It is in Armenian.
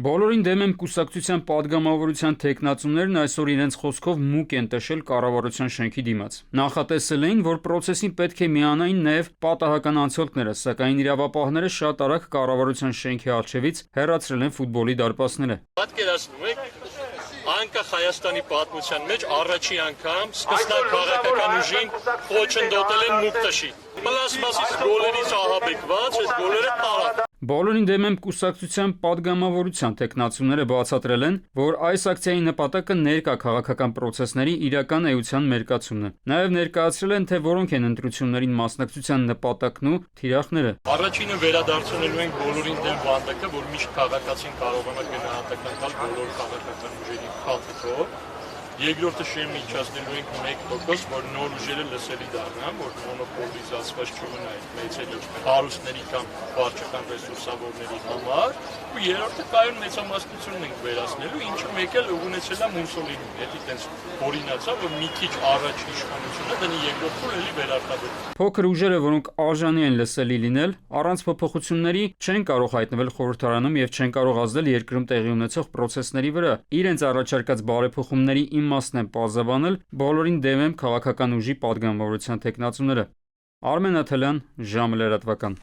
Բոլորին դեմ եմ կուսակցության պատգամավորության թեկնածուներն այսօր իրենց խոսքով մուկ են տշել կառավարության շենքի դիմաց։ Նախատեսել էին, որ process-ին պետք է միանային նաև պատահական անցորդները, սակայն իրավապահները շատ արագ կառավարության շենքի առջևից հեռացրել են ֆուտբոլի դարպասները։ Պատկերացնում եք, անկախ Հայաստանի պատմության մեջ առաջի անգամ սկսնակ քաղաքական ուժին խոչընդոտել են մուկ տշի։ Պլաստմասից գոլերից ահաբեկված, այս գոլերը տարան։ Բոլորին դեմ եմ կուսակցության պատգամավորության թեկնածուները բացատրել են, որ այս ակցիայի նպատակը ներկա քաղաքական process-ների իրական էության մերկացումն է։ Նաև ներկայացրել են, թե որոնք են ընտրություններին մասնակցության նպատակն ու թիրախները։ Առաջինը վերադարձնելու ենք բոլորին դեմ վանդակը, որ միշտ քաղաքացին կարողանա գնահատական տալ բոլոր քաղաքական ուժերի խաթթով։ Երկրորդը շեմը իջացնելու ենք 1%, որ նոր ուժերը լսելի դառնան, որ մոնոպոլիզացված չմնային մեծերի հարուստների կամ վարչական ռեսուրսավորների համար, ու երրորդը կայուն մեծամասնությունն ենք վերացնելու, ինչը մեկ էլ ունեցել է Մուսոլինին, հետի տենց օրինացա, որ մի քիչ առաջ իշխանությունը դնի երկրորդ փուլ էլի վերարտադրել։ Փոքր ուժերը, որոնք արժանի են լսելի լինել, առանց փոփոխությունների չեն կարող հայտնվել խորհրդարանում եւ չեն կարող ազդել երկրում տեղի ունեցող process-ների վրա։ Իրենց առաջարկած բարեփոխումների իմաստն են պարզաբանել բոլորին դեմ եմ քաղաքական ուժի պատգամավորության թեկնածուները։ Արմեն Աթելյան, ժամը լրատվական։